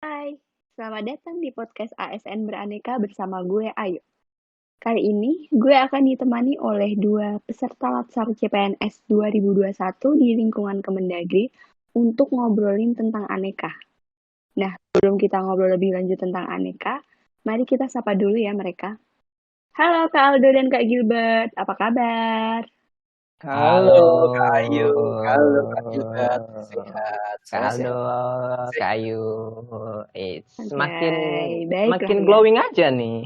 Hai, selamat datang di podcast ASN Beraneka bersama gue Ayu. Kali ini gue akan ditemani oleh dua peserta Latsar CPNS 2021 di lingkungan Kemendagri untuk ngobrolin tentang aneka. Nah, sebelum kita ngobrol lebih lanjut tentang aneka, mari kita sapa dulu ya mereka. Halo Kak Aldo dan Kak Gilbert, apa kabar? Halo Halo, Kak Ayu, halo Kak Gilbert, sehat, Kak saya Aldo, sehat. Kak Sehat. Ayu. Semakin Anjay, baiklah makin ya. glowing aja nih.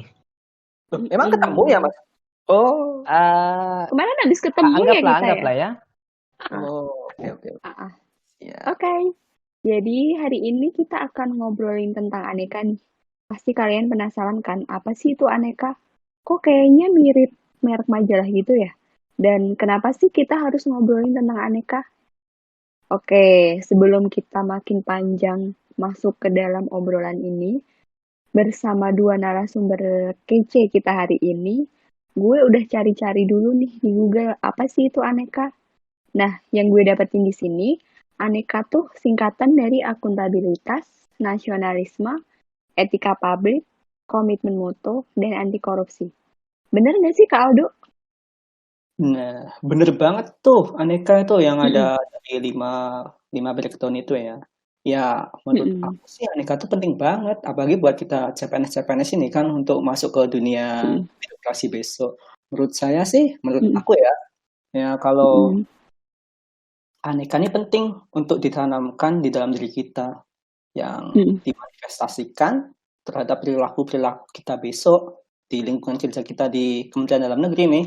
Loh, emang ketemu ya Mas? Oh, Kemarin habis ketemu ya Anggaplah, kita ya? anggaplah ya. Ah, oke oke oke. ah, ah. Siap. Oke. Jadi hari ini kita akan ngobrolin tentang aneka nih. Pasti kalian penasaran kan, apa sih itu aneka? Kok kayaknya mirip merek majalah gitu ya? Dan kenapa sih kita harus ngobrolin tentang aneka? Oke, sebelum kita makin panjang masuk ke dalam obrolan ini, bersama dua narasumber kece kita hari ini, gue udah cari-cari dulu nih di Google, apa sih itu aneka? Nah, yang gue dapetin di sini, aneka tuh singkatan dari akuntabilitas, nasionalisme, etika publik, komitmen mutu, dan anti korupsi. Bener nggak sih Kak Aldo? Nah, bener banget tuh aneka itu yang ada Mm-mm. di lima breakdown itu ya. Ya, menurut Mm-mm. aku sih aneka itu penting banget, apalagi buat kita CPNS-CPNS ini kan untuk masuk ke dunia Mm-mm. birokrasi besok. Menurut saya sih, menurut Mm-mm. aku ya, ya kalau Mm-mm. aneka ini penting untuk ditanamkan di dalam diri kita yang Mm-mm. dimanifestasikan terhadap perilaku-perilaku kita besok di lingkungan kerja kita di Kementerian Dalam Negeri nih.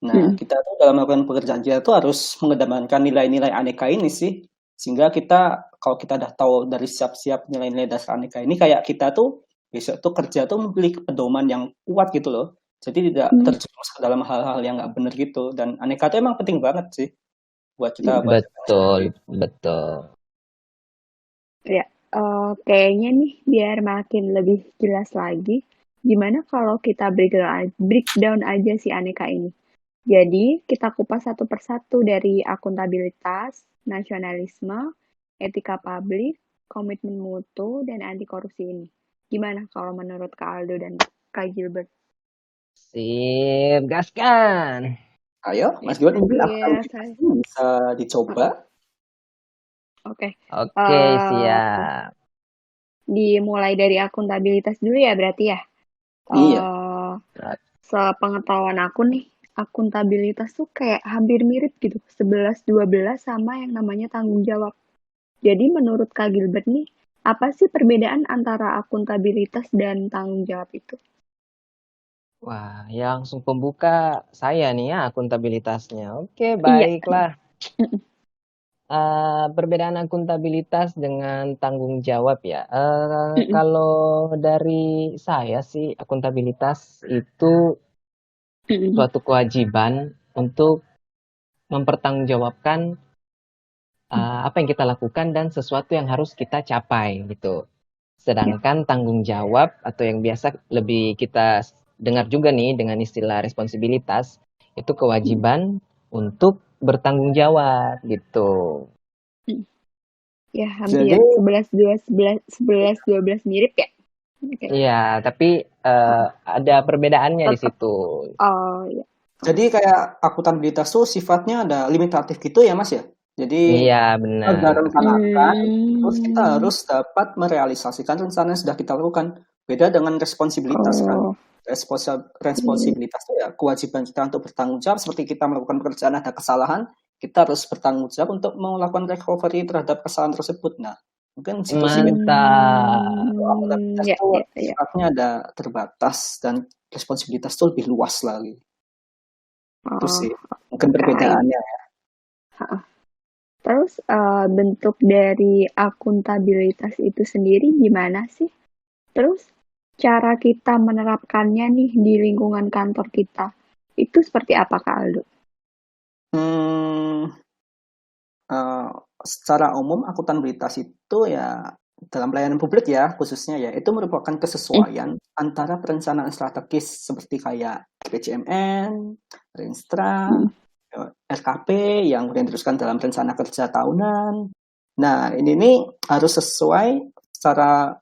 Nah, Mm-mm. kita tuh dalam melakukan pekerjaan kita tuh harus mengedepankan nilai-nilai aneka ini sih. Sehingga kita, kalau kita udah tahu dari siap-siap nilai-nilai dasar aneka ini, kayak kita tuh besok tuh kerja tuh memiliki pedoman yang kuat gitu loh. Jadi tidak Mm-mm. terjerumus ke dalam hal-hal yang nggak benar gitu. Dan aneka itu emang penting banget sih buat kita buat Betul, betul. Ya, kayaknya nih biar makin lebih jelas lagi, gimana kalau kita breakdown aja si aneka ini. Jadi, kita kupas satu persatu dari akuntabilitas, nasionalisme, etika publik, komitmen mutu, dan anti korupsi ini. Gimana kalau menurut Kak Aldo dan Kak Gilbert? Sip, gaskan. ayo, Mas Gibran mungkin aku tahu Yes, bisa dicoba. oke. Oke, Eh, siap. Dimulai dari akuntabilitas dulu ya berarti ya. Iya. Eh, Sepengetahuan aku nih, akuntabilitas tuh kayak hampir mirip gitu, 11-12 sama yang namanya tanggung jawab. Jadi menurut Kak Gilbert nih, apa sih perbedaan antara akuntabilitas dan tanggung jawab itu? Wah, ya langsung pembuka saya nih ya akuntabilitasnya. Oke, Iya. baiklah. Perbedaan akuntabilitas dengan tanggung jawab ya. Mm-mm. Kalau dari saya sih, akuntabilitas itu Mm-mm. suatu kewajiban untuk mempertanggungjawabkan apa yang kita lakukan dan sesuatu yang harus kita capai gitu. Ya. Sedangkan tanggung jawab atau yang biasa lebih kita dengar juga nih dengan istilah responsibilitas itu Mm. kewajiban untuk bertanggung jawab gitu. Mm. Ya, hampir Jadi 11-12 mirip ya. Oke. Iya, tapi ada perbedaannya di Tetap. situ. Oh, ya. jadi kayak akuntabilitas tuh sifatnya ada limitatif gitu ya Mas ya. Jadi Iya, kita udah benar. rencanakan, terus kita Hmm. harus dapat merealisasikan rencana yang sudah kita lakukan. Beda dengan responsibilitas kan. Oh. Hmm. Responsibilitas itu ya kewajiban kita untuk bertanggung jawab seperti kita melakukan pekerjaan ada kesalahan, kita harus bertanggung jawab untuk melakukan recovery terhadap kesalahan tersebut. Nah, mungkin situ sih Mantap. akuntabilitas Ya, itu ya, ya. sifatnya ada terbatas dan responsibilitas itu lebih luas lagi. Itu Oh, sih mungkin keren. perbedaannya. Terus bentuk dari akuntabilitas itu sendiri gimana sih? Terus cara kita menerapkannya nih di lingkungan kantor kita itu seperti apa Kak Aldo? Hmm, eh, secara umum akuntabilitas itu ya dalam pelayanan publik ya khususnya ya itu merupakan Hmm. kesesuaian antara perencanaan strategis seperti kayak RPJMN, Renstra, Hmm. RKP yang kemudian diteruskan dalam rencana kerja tahunan. Nah, ini nih harus sesuai secara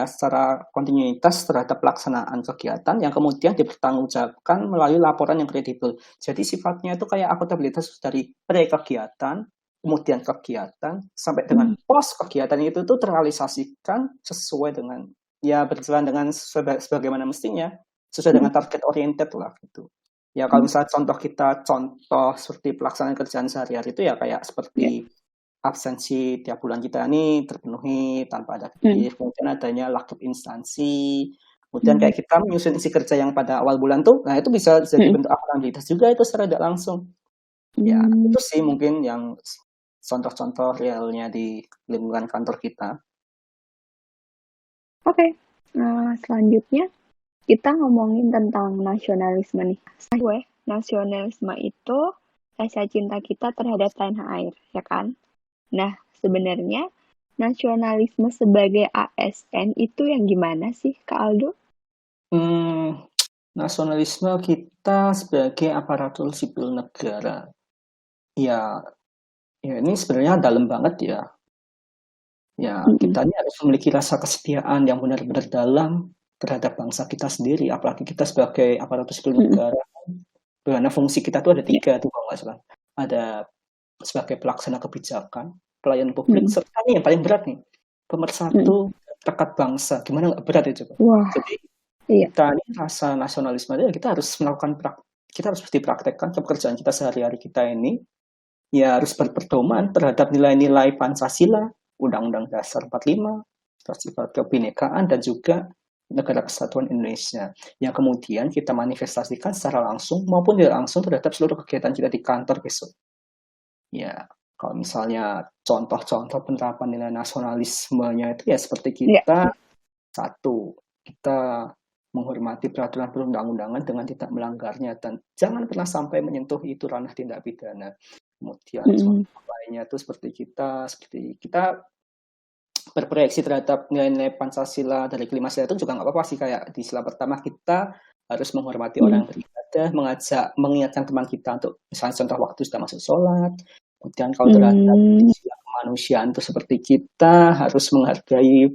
secara kontinuitas terhadap pelaksanaan kegiatan yang kemudian dipertanggungjawabkan melalui laporan yang kredibel. Jadi sifatnya itu kayak akuntabilitas dari pre-kegiatan, kemudian kegiatan, sampai dengan pos kegiatan itu tuh terrealisasikan sesuai dengan berjalan dengan sebagaimana mestinya, sesuai dengan target oriented lah gitu. Ya kalau misalnya contoh seperti pelaksanaan kerjaan sehari-hari itu ya kayak seperti absensi tiap bulan kita ini terpenuhi tanpa ada fiktif, kemudian adanya lakep instansi, kemudian kayak kita menyusun isi kerja yang pada awal bulan tuh, nah itu bisa jadi bentuk akuntabilitas juga itu secara tidak langsung. Ya, itu sih mungkin yang contoh-contoh realnya di lingkungan kantor kita. Oke, selanjutnya kita ngomongin tentang nasionalisme nih. Nasionalisme itu rasa cinta kita terhadap tanah air, ya kan? Nah, sebenarnya nasionalisme sebagai ASN itu yang gimana sih, Kak Aldo? Nasionalisme kita sebagai aparatur sipil negara, ya ini sebenarnya dalam banget ya. Ya, kita ini harus memiliki rasa kesetiaan yang benar-benar dalam terhadap bangsa kita sendiri, apalagi kita sebagai aparatur sipil negara. Karena fungsi kita tuh ada 3 tuh kalau nggak salah. Ada sebagai pelaksana kebijakan, pelayan publik, serta nih yang paling berat nih, pemersatu rekat bangsa. Gimana nggak berat ya coba? Wah, Jadi iya. kita ini rasa nasionalisme itu kita harus kita harus dipraktekkan ke pekerjaan kita sehari-hari kita ini. Ya harus berpedoman terhadap nilai-nilai Pancasila, Undang-Undang Dasar 45, sifat kebinekaan, dan juga Negara Kesatuan Indonesia, yang kemudian kita manifestasikan secara langsung maupun tidak langsung terhadap seluruh kegiatan kita di kantor besok. Ya, kalau misalnya contoh-contoh penerapan nilai nasionalismenya itu ya seperti kita, satu, kita menghormati peraturan perundang-undangan dengan tidak melanggarnya dan jangan pernah sampai menyentuh itu ranah tindak pidana. Kemudian contoh lainnya itu seperti kita berproyeksi terhadap nilai-nilai Pancasila dari kelima sila itu juga nggak apa-apa sih, kayak di sila pertama kita harus menghormati orang yang beribadah, mengingatkan teman kita untuk misalnya contoh waktu sudah masuk sholat. Kemudian kalau terhadap sila kemanusiaan itu seperti kita harus menghargai,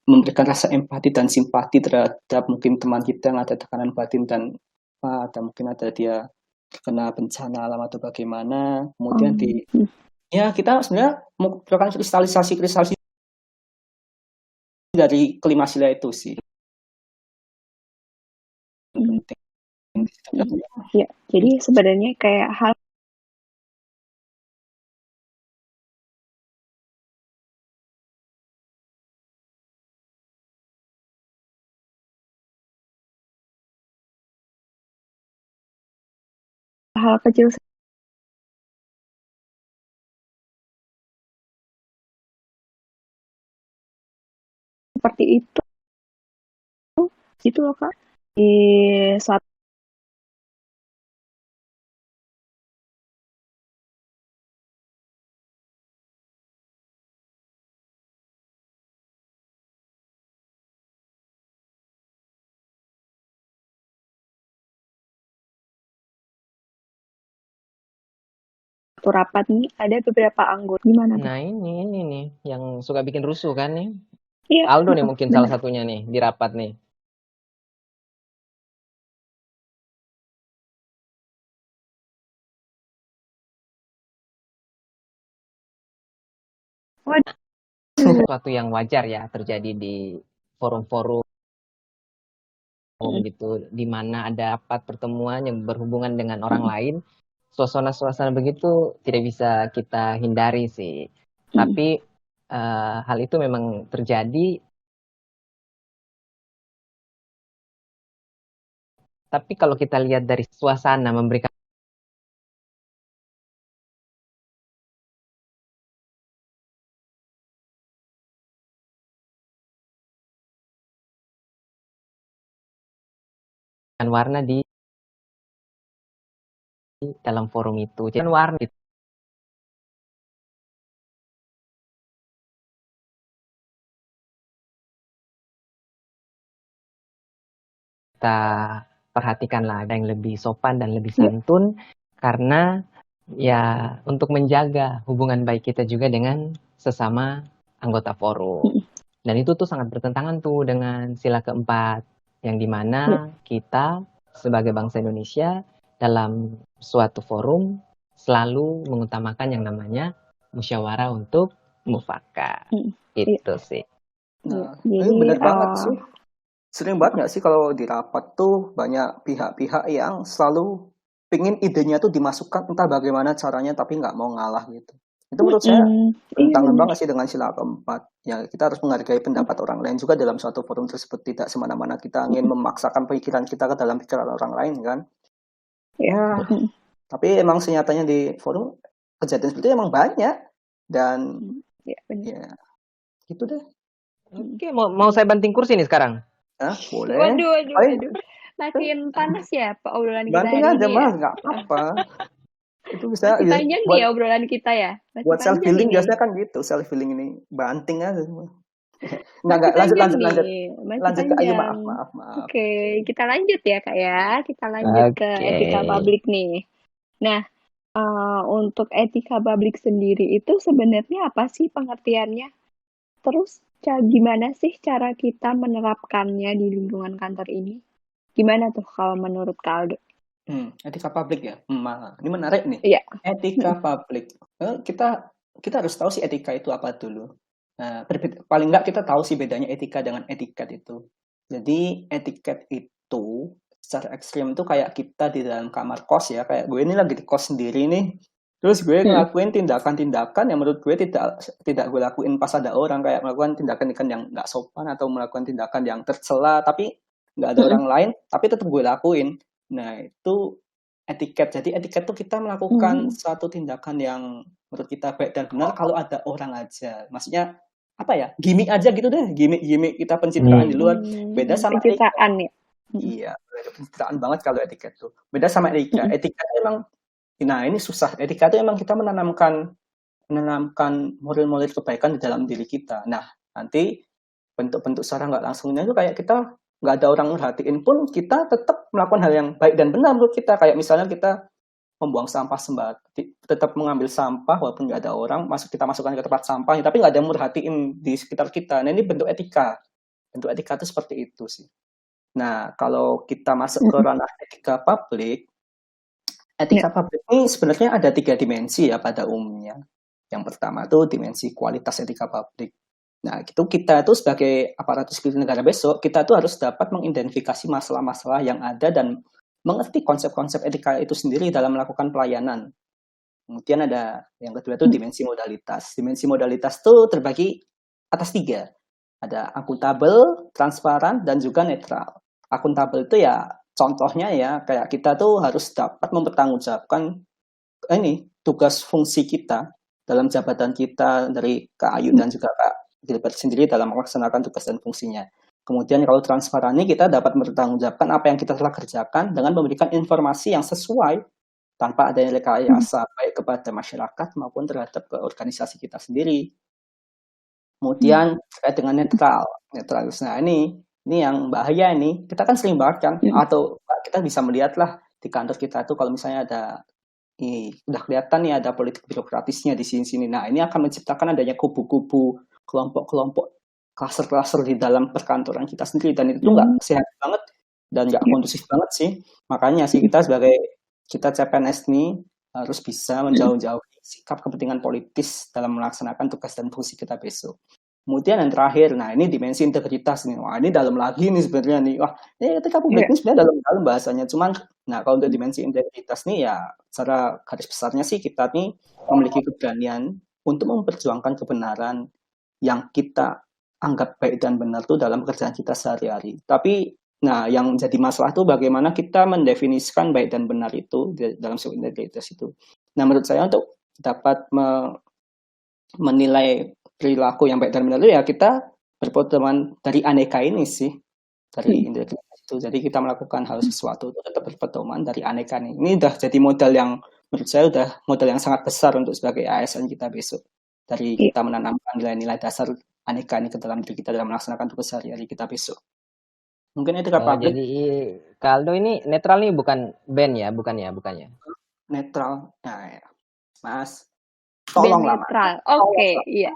memberikan rasa empati dan simpati terhadap mungkin teman kita yang ada tekanan batin dan mungkin ada dia terkena bencana alam atau bagaimana. Kemudian kita sebenarnya melakukan kristalisasi dari kelima sila itu sih. Ya, jadi sebenarnya kayak hal kecil seperti itu loh Kak, di saat rapat nih ada beberapa anggota gimana tuh? Nah ini nih yang suka bikin rusuh kan nih. Iya, Aldo nih mungkin salah satunya nih di rapat nih. Sesuatu yang wajar ya terjadi di forum-forum gitu, di mana ada rapat pertemuan yang berhubungan dengan orang lain. Suasana-suasana begitu tidak bisa kita hindari sih. Tapi hal itu memang terjadi. Tapi kalau kita lihat dari suasana memberikan warna di dalam forum itu. Jadi warna kita perhatikanlah ada yang lebih sopan dan lebih santun karena ya untuk menjaga hubungan baik kita juga dengan sesama anggota forum. Dan itu tuh sangat bertentangan tuh dengan sila keempat, yang dimana kita sebagai bangsa Indonesia dalam suatu forum selalu mengutamakan yang namanya musyawarah untuk mufakat. Itu sih. Nah, Jadi bener banget sih. Sering banget nggak sih kalau di rapat tuh banyak pihak-pihak yang selalu pingin idenya tuh dimasukkan entah bagaimana caranya tapi nggak mau ngalah gitu. Itu menurut saya bertentangan banget sih dengan sila keempat. Ya, kita harus menghargai pendapat orang lain juga dalam suatu forum tersebut. Tidak semena-mena kita ingin memaksakan pikiran kita ke dalam pikiran orang lain kan. Ya, tapi emang senyatanya di forum kejadian seperti itu emang banyak. Dan ya gitu deh. Oke, mau saya banting kursi nih sekarang? Boleh. Waduh. Makin panas ya Pak obrolan kita Banting hari aja ini Mas, ya. nggak apa-apa. Itu bisa Masih panjang nih ya obrolan kita ya. Masih buat self panjang healing ini. biasanya kan gitu, self healing ini banting aja semua. Masih lanjut panjang lanjut nih. Masih lanjut ke ayo panjang. maaf. Oke, kita lanjut ya Kak ya. Kita lanjut ke etika publik nih. Nah, untuk etika publik sendiri itu sebenarnya apa sih pengertiannya? Terus gimana sih cara kita menerapkannya di lingkungan kantor ini? Gimana tuh kalau menurut Kak Aldo? Etika publik ya. Ini menarik nih. Iya. Etika publik. Kita harus tahu sih etika itu apa dulu. Nah, paling nggak kita tahu sih bedanya etika dengan etiket itu. Jadi etiket itu secara ekstrim itu kayak kita di dalam kamar kos ya, kayak gue ini lagi di kos sendiri nih. Terus gue ngelakuin tindakan-tindakan yang menurut gue tidak gue lakuin pas ada orang, kayak melakukan tindakan yang nggak sopan atau melakukan tindakan yang tercela, tapi nggak ada orang lain, tapi tetap gue lakuin. Nah, itu etiket. Jadi etiket itu kita melakukan suatu tindakan yang menurut kita baik dan benar kalau ada orang aja. Maksudnya apa ya? Gimmick aja gitu deh. Gimmick kita pencitraan di luar. Beda sama pencitraan ya. Iya, pencitraan banget kalau etiket tuh. Beda sama etika. Etika emang, nah ini susah. Etika itu emang kita menanamkan moral-moral kebaikan di dalam diri kita. Nah, nanti bentuk-bentuk secara nggak langsungnya itu kayak kita nggak ada orang merhatiin pun kita tetap melakukan hal yang baik dan benar menurut kita. Kayak misalnya kita membuang sampah tetap mengambil sampah walaupun nggak ada orang, kita masukkan ke tempat sampah, tapi nggak ada yang merhatiin di sekitar kita. Nah, ini bentuk etika. Bentuk etika itu seperti itu sih. Nah, kalau kita masuk ke ranah etika publik ini sebenarnya ada 3 dimensi ya pada umumnya. Yang pertama tuh dimensi kualitas etika publik. Nah, itu kita tuh sebagai aparatur sipil negara besok, kita tuh harus dapat mengidentifikasi masalah-masalah yang ada dan mengerti konsep-konsep etika itu sendiri dalam melakukan pelayanan. Kemudian ada yang kedua itu dimensi modalitas. Dimensi modalitas tuh terbagi atas 3. Ada akuntabel, transparan, dan juga netral. Akuntabel itu ya contohnya ya kayak kita tuh harus dapat mempertanggungjawabkan tugas fungsi kita dalam jabatan kita dari Kak Ayu dan juga Kak Gilbert sendiri dalam melaksanakan tugas dan fungsinya. Kemudian kalau transparan ini kita dapat mempertanggungjawabkan apa yang kita telah kerjakan dengan memberikan informasi yang sesuai tanpa adanya rekayasa baik kepada masyarakat maupun terhadap ke organisasi kita sendiri. Kemudian terkait dengan netral. Nah ini yang bahaya ini. Kita kan sering banget kan, atau kita bisa melihat lah di kantor kita tuh kalau misalnya ada udah kelihatan nih ada politik birokratisnya di sini-sini. Nah, ini akan menciptakan adanya kubu-kubu, kelompok-kelompok, klaster-klaster di dalam perkantoran kita sendiri, dan itu nggak sehat banget dan nggak kondusif banget sih. Makanya sih kita CPNS nih harus bisa menjauh-jauhi sikap kepentingan politis dalam melaksanakan tugas dan fungsi kita besok. Kemudian yang terakhir, nah ini dimensi integritas nih. Wah, ini dalam lagi nih sebenarnya nih. Wah, ini etika publik ini sebenarnya dalam bahasanya. Cuman, nah kalau untuk dimensi integritas nih ya, secara garis besarnya sih kita nih memiliki keberanian untuk memperjuangkan kebenaran yang kita anggap baik dan benar tuh dalam pekerjaan kita sehari-hari. Tapi, nah yang jadi masalah tuh bagaimana kita mendefinisikan baik dan benar itu dalam sebuah integritas itu. Nah menurut saya untuk dapat menilai perilaku yang baik dan benar itu ya kita berpedoman dari aneka ini sih, dari integritas itu. Jadi kita melakukan hal sesuatu itu tetap berpedoman dari aneka ini. Ini udah jadi modal yang menurut saya udah modal yang sangat besar untuk sebagai ASN kita besok. Dari kita menanamkan nilai-nilai dasar aneka ini ke dalam diri kita dalam melaksanakan tugas sehari-hari kita besok. Mungkin etika publik. Jadi Kaldo ini netral nih bukan band ya, bukannya? Netral, nah ya. Mas, tolonglah netral. Oke, iya.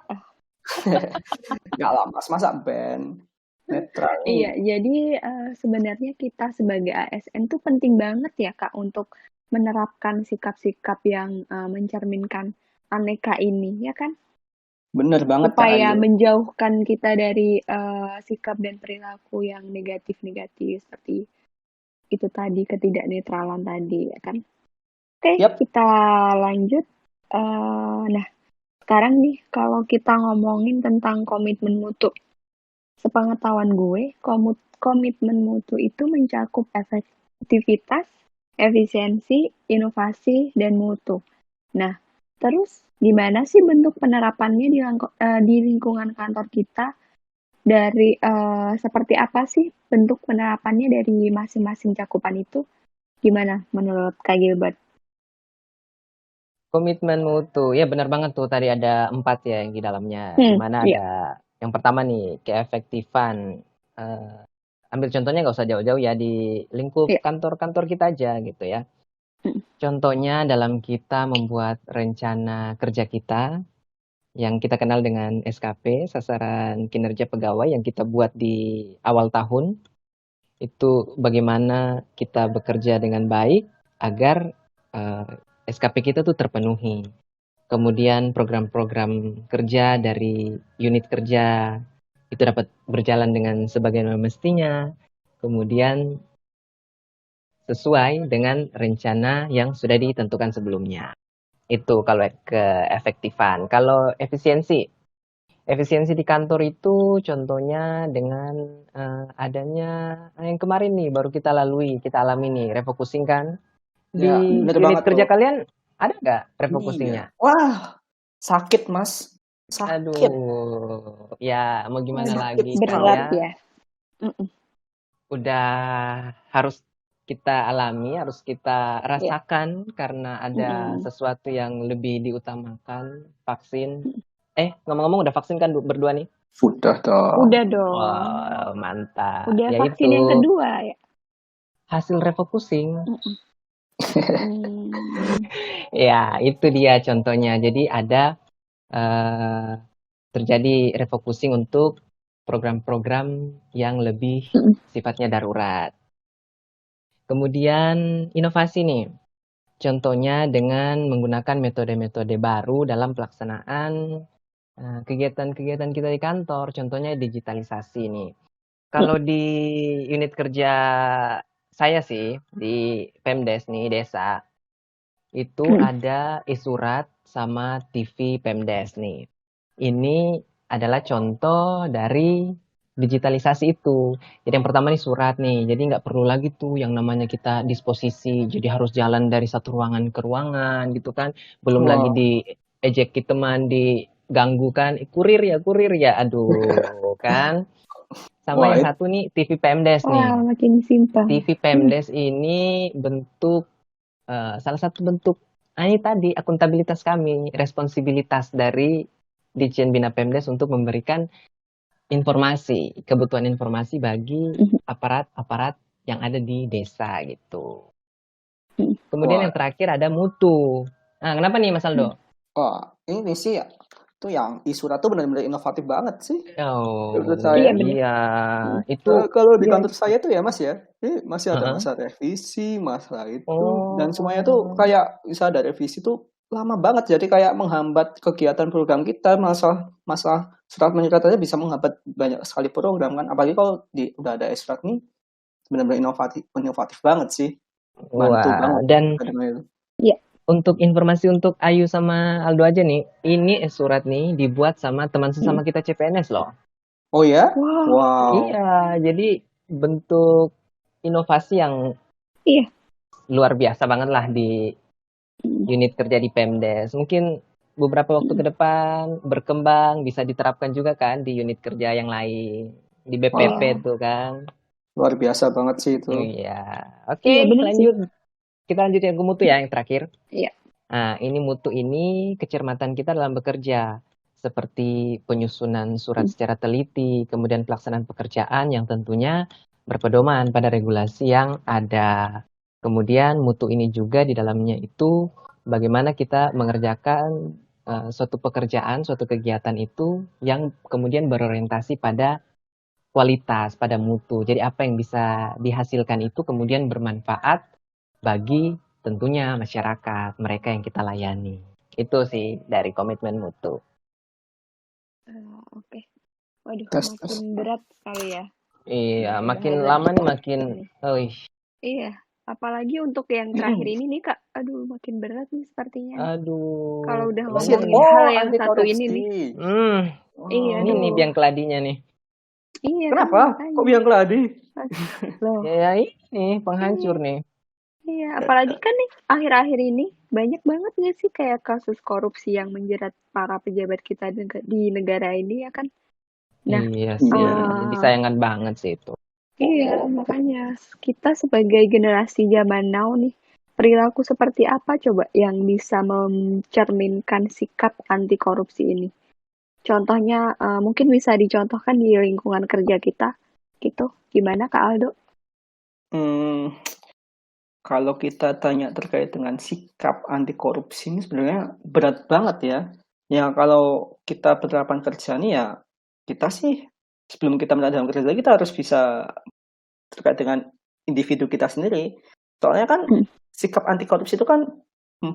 Nggak lah Mas, masa band? Netral Iya, nih. jadi sebenarnya kita sebagai ASN tuh penting banget ya Kak untuk menerapkan sikap-sikap yang mencerminkan aneka ini, ya kan? Bener banget Kak Supaya Ayu. menjauhkan kita dari sikap dan perilaku yang negatif-negatif seperti itu tadi, ketidaknetralan tadi, ya kan? Oke, Yap, kita lanjut. Nah, sekarang nih kalau kita ngomongin tentang komitmen mutu, sepengetahuan gue, komitmen mutu itu mencakup efektivitas, efisiensi, inovasi, dan mutu. Nah, terus gimana sih bentuk penerapannya di lingkungan kantor kita? Dari seperti apa sih bentuk penerapannya dari masing-masing cakupan itu? Gimana menurut Kak Gilbert? Komitmen mutu, ya benar banget tuh tadi ada 4 ya yang di dalamnya. Di mana Iya. ada yang pertama nih keefektifan. Ambil contohnya nggak usah jauh-jauh ya di lingkup Iya. kantor-kantor kita aja gitu ya. Contohnya dalam kita membuat rencana kerja kita yang kita kenal dengan SKP, sasaran kinerja pegawai yang kita buat di awal tahun. Itu bagaimana kita bekerja dengan baik agar SKP kita tuh terpenuhi. Kemudian program-program kerja dari unit kerja itu dapat berjalan dengan sebagaimana mestinya. Kemudian sesuai dengan rencana yang sudah ditentukan sebelumnya. Itu kalau keefektifan. Kalau efisiensi di kantor itu contohnya dengan adanya yang kemarin nih baru kita alami nih, refocusing kan. ya Di bener unit banget tuh. kerja kalian ada nggak Iya. refocusingnya? Wah, sakit Mas. Sakit. Aduh, ya mau gimana Waduh, Sakit lagi kan sekali. berat ya. ya. Mm-mm. Udah harus kita alami, harus kita Iya. rasakan karena ada Mm-mm. sesuatu yang lebih diutamakan, vaksin. Ngomong-ngomong udah vaksin kan berdua nih? Sudah dong. Udah dong. Wah, mantap. Udah Ya vaksin itu yang kedua ya. hasil refocusing. Mm-mm. Ya, itu dia contohnya. Jadi ada eh, terjadi refocusing untuk program-program yang lebih Mm-mm. sifatnya darurat. Kemudian inovasi nih. Contohnya dengan menggunakan metode-metode baru dalam pelaksanaan kegiatan-kegiatan kita di kantor. Contohnya digitalisasi nih. Kalau di unit kerja saya sih, di Pemdes nih, desa, itu Mm-mm. ada e-surat sama TV Pemdes nih. Ini adalah contoh dari digitalisasi itu. Jadi yang pertama nih surat nih, jadi nggak perlu lagi tuh yang namanya kita disposisi, jadi harus jalan dari satu ruangan ke ruangan gitu kan. Belum lagi Wow. diejeki teman, diganggu kan, kurir ya, aduh kan. Sama Wah, yang satu nih TV Pemdes Wah, nih. makin simpel. TV Pemdes ini bentuk salah satu bentuk ini tadi akuntabilitas kami, responsibilitas dari Ditjen Bina Pemdes untuk memberikan informasi, kebutuhan informasi bagi aparat-aparat yang ada di desa gitu. Kemudian wah, yang terakhir ada mutu. Nah, kenapa nih Mas Aldo? wah. Ini sih ya, tuh yang e-surat tuh benar-benar inovatif banget sih. Menurut Oh, saya. Iya bener. iya, itu Kalau di Dia. kantor saya tuh ya Mas ya, ini masih ada uh-uh. masa revisi, masalah itu, dan semuanya tuh Oh, kayak bisa ada revisi tuh lama banget, jadi kayak menghambat kegiatan program kita, masalah masalah surat menyurat aja bisa menghambat banyak sekali program kan, apalagi kalau udah ada e-surat nih, benar-benar inovatif, inovatif banget sih, bantu wah, banget dan kadang itu. Iya. untuk informasi untuk Ayu sama Aldo aja nih, ini surat nih dibuat sama teman sesama kita CPNS loh. Oh ya? Wow. Wow. Iya, jadi bentuk inovasi yang Iya. luar biasa banget lah di unit kerja di Pemdes. Mungkin beberapa waktu ke depan berkembang, bisa diterapkan juga kan di unit kerja yang lain. Di BPP Wah, tuh kan. luar biasa banget sih itu. Iya. Iya Oke, bener sih. lanjut. Kita lanjut yang ke mutu ya, yang terakhir. Iya. Nah, ini mutu ini kecermatan kita dalam bekerja. Seperti penyusunan surat secara teliti, kemudian pelaksanaan pekerjaan yang tentunya berpedoman pada regulasi yang ada. Kemudian mutu ini juga di dalamnya itu bagaimana kita mengerjakan suatu pekerjaan, suatu kegiatan itu yang kemudian berorientasi pada kualitas, pada mutu. Jadi apa yang bisa dihasilkan itu kemudian bermanfaat bagi tentunya masyarakat, mereka yang kita layani. Itu sih dari komitmen mutu. Oke. Waduh, Terus, makin berat sekali ya. Iya, Untuk makin bahasan lama nih kita makin, ini. wih, Iya, apalagi untuk yang terakhir ini nih Kak. Aduh, makin berat nih sepertinya nih. Kalau aduh, udah Masih ngomongin ngomongin. hal oh yang anti satu ini nih. korupsi. Iya, Ini nih aduh. biang keladinya nih. Iya kan Kenapa? Kok makanya. biang keladi? Loh, Ya ini penghancur nih. iya, apalagi kan nih akhir-akhir ini banyak banget nggak sih kayak kasus korupsi yang menjerat para pejabat kita di negara ini ya kan? Nah, Iya sih, Iya. disayangkan banget sih itu. iya makanya kita sebagai generasi zaman now nih, perilaku seperti apa coba yang bisa mencerminkan sikap anti korupsi ini? Contohnya mungkin bisa dicontohkan di lingkungan kerja kita, gitu. Gimana Kak Aldo? Hmm, kalau kita tanya terkait dengan sikap anti korupsi ini sebenarnya berat banget ya. Ya kalau kita penerapan kerja nih ya kita sih sebelum kita dalam kerja kita harus bisa terkait dengan individu kita sendiri. Soalnya kan Hmm. sikap anti korupsi itu kan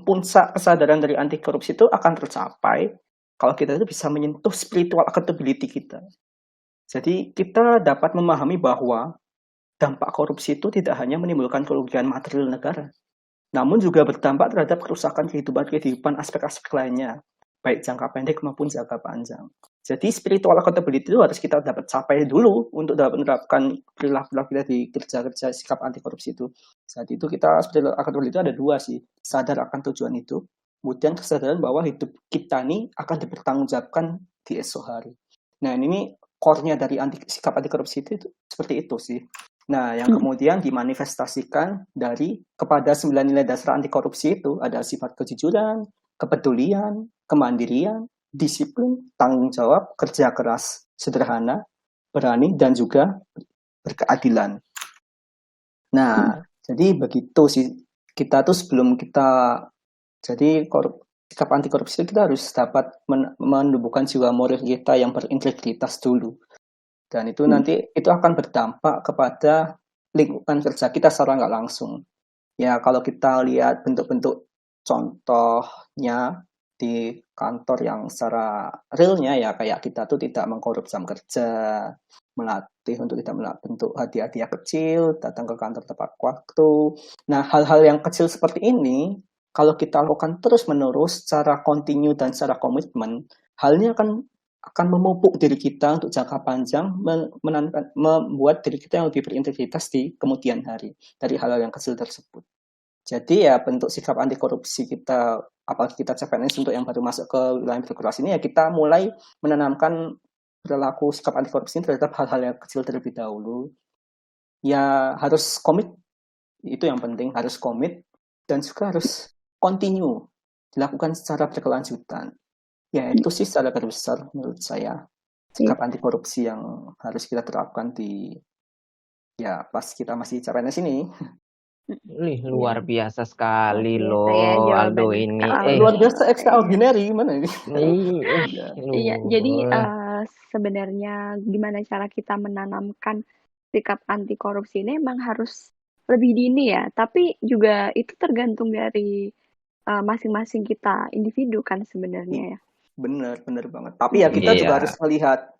puncak kesadaran dari anti korupsi itu akan tercapai kalau kita itu bisa menyentuh spiritual accountability kita. Jadi kita dapat memahami bahwa dampak korupsi itu tidak hanya menimbulkan kerugian material negara, namun juga berdampak terhadap kerusakan kehidupan aspek-aspek lainnya, baik jangka pendek maupun jangka panjang. Jadi spiritual accountability itu harus kita dapat capai dulu untuk dapat menerapkan perilaku kita di kerja-kerja sikap anti korupsi itu. Saat itu kita spiritual accountability itu ada dua sih, sadar akan tujuan itu, kemudian kesadaran bahwa hidup kita ini akan dipertanggungjawabkan di esok hari. Nah ini core-nya dari sikap anti korupsi itu seperti itu sih. Nah, yang kemudian dimanifestasikan dari kepada 9 nilai dasar anti korupsi itu ada sifat kejujuran, kepedulian, kemandirian, disiplin, tanggung jawab, kerja keras, sederhana, berani, dan juga berkeadilan. Nah, jadi begitu sih. Kita tuh sebelum kita jadi sikap anti korupsi kita harus dapat menumbuhkan jiwa moral kita yang berintegritas dulu. Dan itu nanti itu akan berdampak kepada lingkungan kerja kita secara nggak langsung. Ya kalau kita lihat bentuk-bentuk contohnya di kantor yang secara realnya ya kayak kita tuh tidak mengkorup jam kerja, melatih untuk tidak bentuk hadiah-hadiah kecil, datang ke kantor tepat waktu. Nah hal-hal yang kecil seperti ini kalau kita lakukan terus-menerus secara kontinu dan secara komitmen, halnya akan memupuk diri kita untuk jangka panjang, membuat diri kita yang lebih berintegritas di kemudian hari dari hal-hal yang kecil tersebut. Jadi ya bentuk sikap anti korupsi kita, apalagi kita CPNS untuk yang baru masuk ke wilayah birokrasi ini ya kita mulai menanamkan perilaku sikap anti korupsi terhadap hal-hal yang kecil terlebih dahulu. Ya harus komit, itu yang penting, harus komit dan juga harus continue, dilakukan secara berkelanjutan. Ya itu sih secara garis besar menurut saya sikap anti korupsi yang harus kita terapkan pas kita masih CPNS ini. Luar biasa sekali Biasa ya loh Aldo jawaban ini. Kak Aldo. Luar biasa extraordinary gimana ini? Iya, jadi sebenarnya gimana cara kita menanamkan sikap anti korupsi ini emang harus lebih dini ya, tapi juga itu tergantung dari masing-masing kita individu kan sebenarnya ya. Bener banget. Tapi ya kita juga harus melihat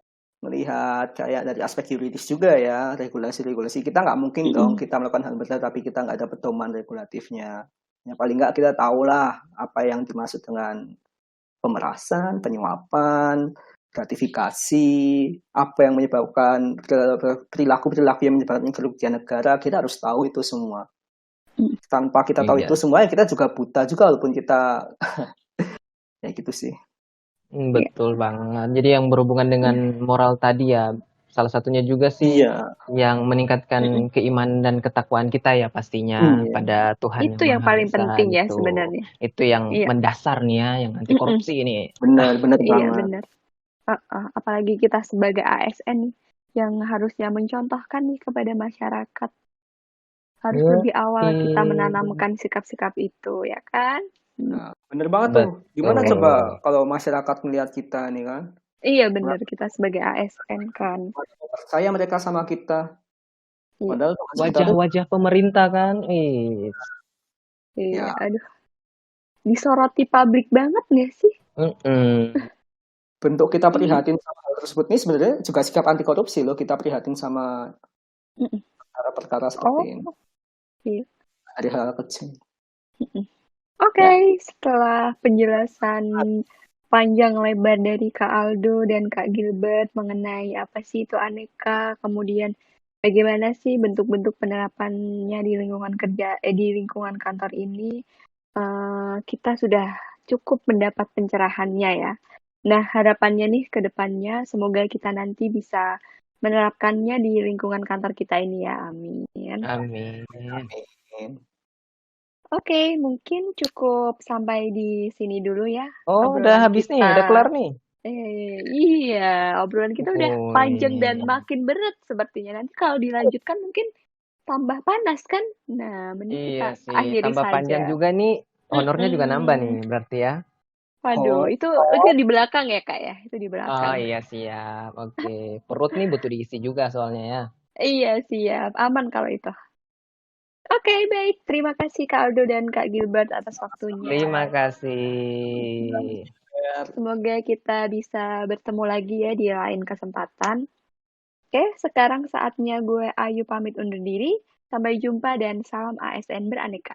kayak dari aspek yuridis juga ya, regulasi-regulasi. Kita nggak mungkin dong kita melakukan hal besar tapi kita nggak ada pedoman regulatifnya. Ya paling nggak kita tahulah apa yang dimaksud dengan pemerasan, penyuapan, gratifikasi, apa yang menyebabkan perilaku-perilaku yang menyebabkan kerugian negara, kita harus tahu itu semua. Tanpa kita tahu itu semua, kita juga buta juga walaupun kita ya gitu sih. Betul banget. Jadi yang berhubungan dengan moral tadi ya, salah satunya juga sih yang meningkatkan keimanan dan ketakwaan kita ya pastinya pada Tuhan itu yang Maha paling Esa penting ya gitu. sebenarnya. Itu yang mendasar nih ya, yang anti korupsi ini. Benar banget. Iya benar. Apalagi kita sebagai ASN nih, yang harusnya mencontohkan nih kepada masyarakat. Harus lebih awal kita menanamkan sikap-sikap itu, ya kan? Nah, bener banget tuh. Gimana Betul. coba kalau masyarakat melihat kita nih kan? Iya bener, kita sebagai ASN kan. Percaya mereka sama kita. Iya, Padahal tugas kita tuh Wajah-wajah pemerintah kan, iya, ya aduh, disoroti publik banget nggak sih? mm-mm. bentuk kita Iya. prihatin sama hal tersebut ini sebenarnya juga sikap anti korupsi loh. Kita prihatin sama Mm-mm. perkara-perkara seperti Oh, ini iya. dari hal kecil. Mm-mm. Ya, Oke, setelah penjelasan panjang lebar dari Kak Aldo dan Kak Gilbert mengenai apa sih itu aneka, kemudian bagaimana sih bentuk-bentuk penerapannya di lingkungan kerja, di lingkungan kantor ini, kita sudah cukup mendapat pencerahannya ya. Nah, harapannya nih ke depannya semoga kita nanti bisa menerapkannya di lingkungan kantor kita ini ya. Amin. Amin. amin. Oke, mungkin cukup sampai di sini dulu ya Oh, udah obrolan habis nih, udah kelar kita. nih. Iya, obrolan kita udah panjang dan Wih. makin berat sepertinya. Nanti kalau dilanjutkan mungkin tambah panas kan? Nah, mending Iya kita sih, akhiri tambah panjang saja. juga nih, honornya juga nambah nih, Mm-mm. berarti ya. Waduh, Oh, itu di belakang ya Kak ya? Itu di Oh belakang. iya siap, oke. Perut nih butuh diisi juga soalnya ya. Iya, siap. Aman kalau itu. Oke, baik. Terima kasih Kak Aldo dan Kak Gilbert atas waktunya. Terima kasih. Semoga kita bisa bertemu lagi ya di lain kesempatan. Oke, sekarang saatnya gue Ayu pamit undur diri. Sampai jumpa dan salam ASN beraneka.